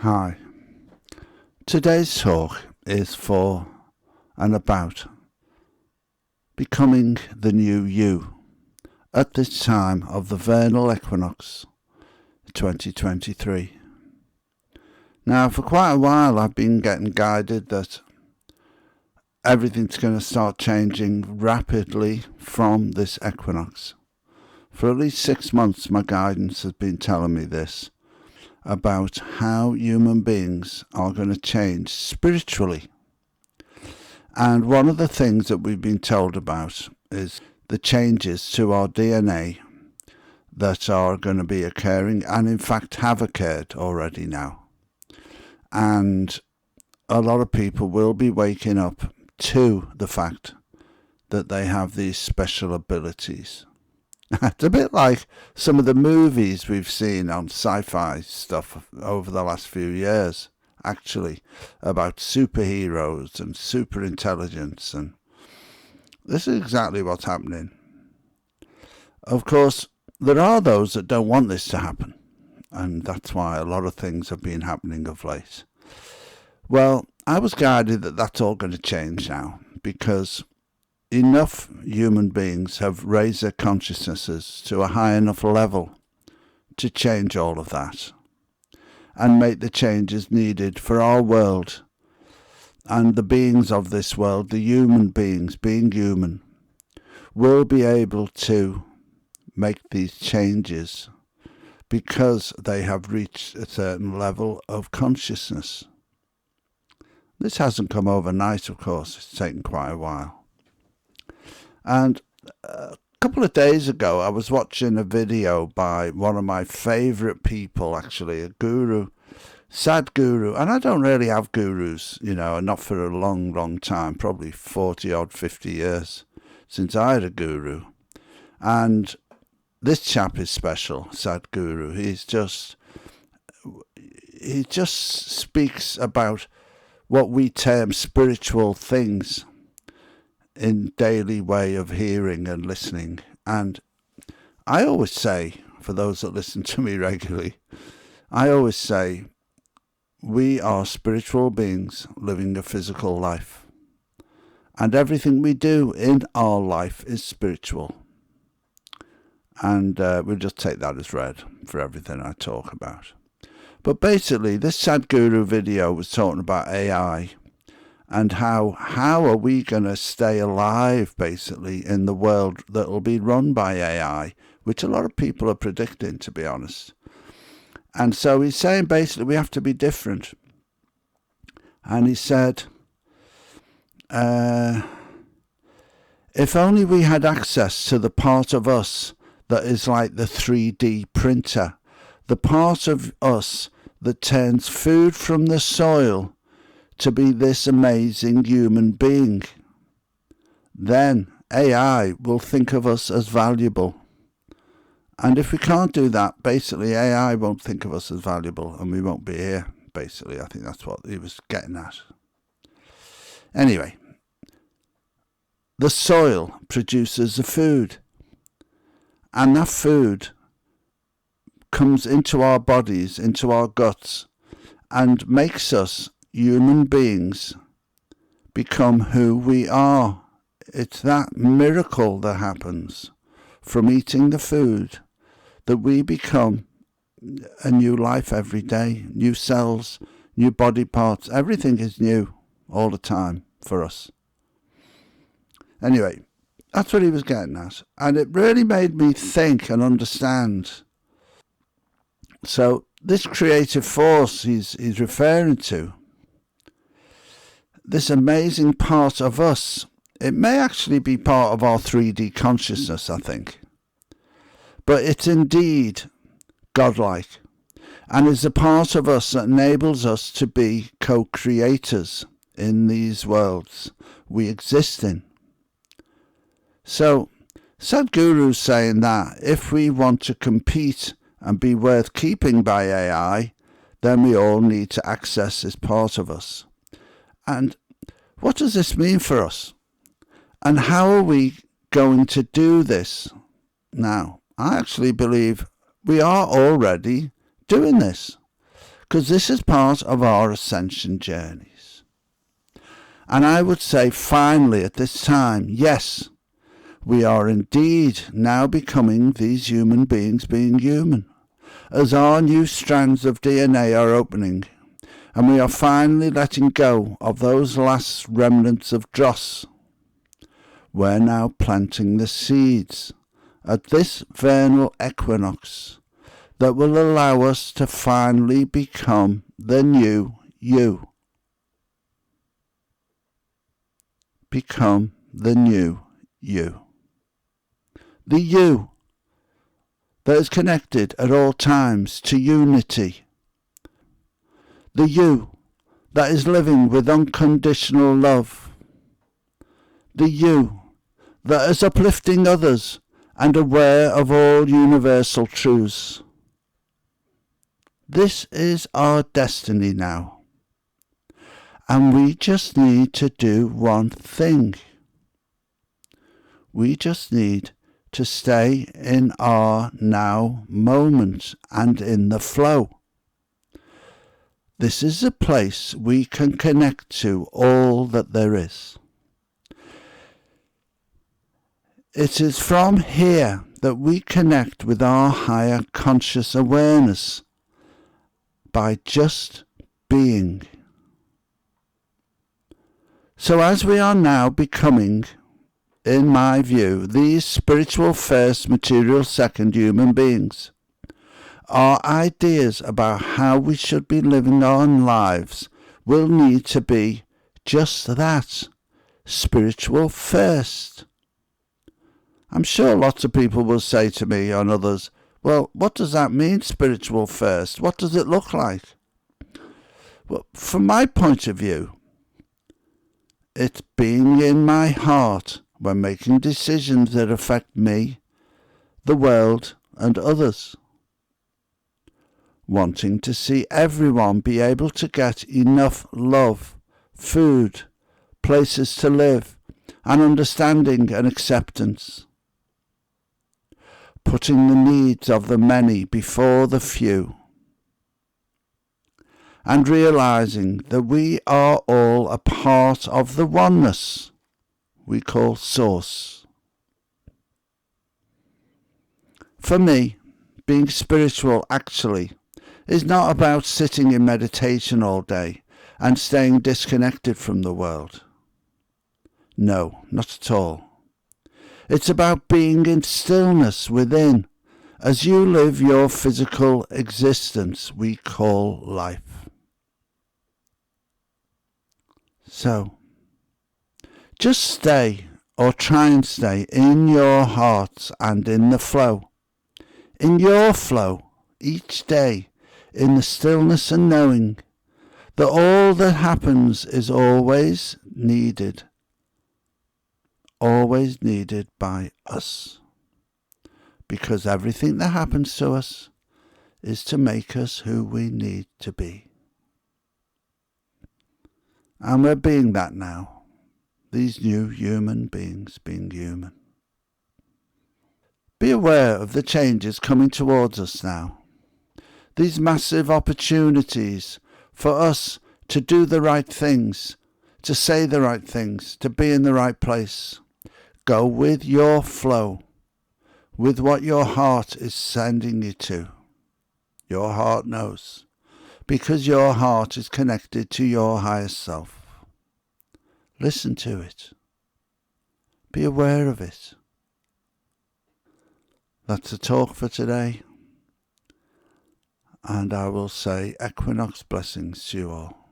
Hi. Today's talk is for and about becoming the new you at this time of the vernal equinox 2023. Now, for quite a while I've been getting guided that everything's going to start changing rapidly from this equinox. For at least 6 months my guidance has been telling me this, about how human beings are going to change spiritually. And one of the things that we've been told about is the changes to our DNA that are going to be occurring, and in fact have occurred already now. And a lot of people will be waking up to the fact that they have these special abilities. It's a bit like some of the movies we've seen on sci-fi stuff over the last few years, actually, about superheroes and super intelligence, and this is exactly what's happening. Of course, there are those that don't want this to happen, and that's why a lot of things have been happening of late. Well, I was guided that that's all going to change now, because enough human beings have raised their consciousnesses to a high enough level to change all of that and make the changes needed for our world and the beings of this world. The human beings, being human, will be able to make these changes because they have reached a certain level of consciousness. This hasn't come overnight, of course. It's taken quite a while. And a couple of days ago, I was watching a video by one of my favourite people, actually, a guru, Sadhguru. And I don't really have gurus, not for a long, long time, probably 40 odd, 50 years since I had a guru. And this chap is special, Sadhguru. He just speaks about what we term spiritual things in daily way of hearing and listening. And I always say, for those that listen to me regularly, I always say we are spiritual beings living a physical life, and everything we do in our life is spiritual. And we'll just take that as read for everything I talk about. But basically, this Sadhguru video was talking about AI and how are we going to stay alive, basically, in the world that will be run by AI, which a lot of people are predicting, to be honest. And so he's saying, basically, we have to be different. And he said, if only we had access to the part of us that is like the 3D printer, the part of us that turns food from the soil to be this amazing human being, then AI will think of us as valuable. And if we can't do that, basically AI won't think of us as valuable and we won't be here, basically. I think that's what he was getting at. Anyway, the soil produces the food, and that food comes into our bodies, into our guts, and makes us human beings become who we are. It's that miracle that happens from eating the food, that we become a new life every day, new cells, new body parts. Everything is new all the time for us. Anyway, that's what he was getting at, and it really made me think and understand. So this creative force he's referring to, this amazing part of us, it may actually be part of our 3D consciousness, I think. But it's indeed godlike, and is a part of us that enables us to be co-creators in these worlds we exist in. So Sadhguru's saying that if we want to compete and be worth keeping by AI, then we all need to access this part of us. And what does this mean for us? And how are we going to do this? Now, I actually believe we are already doing this. because this is part of our Ascension Journeys. And I would say finally at this time, yes, we are indeed now becoming these human beings being human, as our new strands of DNA are opening, and we are finally letting go of those last remnants of dross. We're now planting the seeds at this vernal equinox that will allow us to finally become the new you. Become the new you. The you that is connected at all times to unity. The you that is living with unconditional love. The you that is uplifting others and aware of all universal truths. This is our destiny now. And we just need to do one thing. We just need to stay in our now moment and in the flow. This is a place we can connect to all that there is. It is from here that we connect with our higher conscious awareness by just being. So as we are now becoming, in my view, these spiritual first, material second human beings, our ideas about how we should be living our lives will need to be just that, spiritual first. I'm sure lots of people will say to me and others, well, what does that mean, spiritual first? What does it look like? Well, from my point of view, it's being in my heart when making decisions that affect me, the world, and others. Wanting to see everyone be able to get enough love, food, places to live, and understanding and acceptance. Putting the needs of the many before the few. And realizing that we are all a part of the oneness we call Source. For me, being spiritual actually is not about sitting in meditation all day and staying disconnected from the world. No, not at all. It's about being in stillness within as you live your physical existence we call life. So, just stay or try and stay in your heart and in the flow. In your flow each day, in the stillness and knowing that all that happens is always needed by us. Because everything that happens to us is to make us who we need to be. And we're being that now. These new human beings being human. Be aware of the changes coming towards us now. These massive opportunities for us to do the right things, to say the right things, to be in the right place. Go with your flow, with what your heart is sending you to. Your heart knows, because your heart is connected to your higher self. Listen to it. Be aware of it. That's the talk for today. And I will say equinox blessings to you all.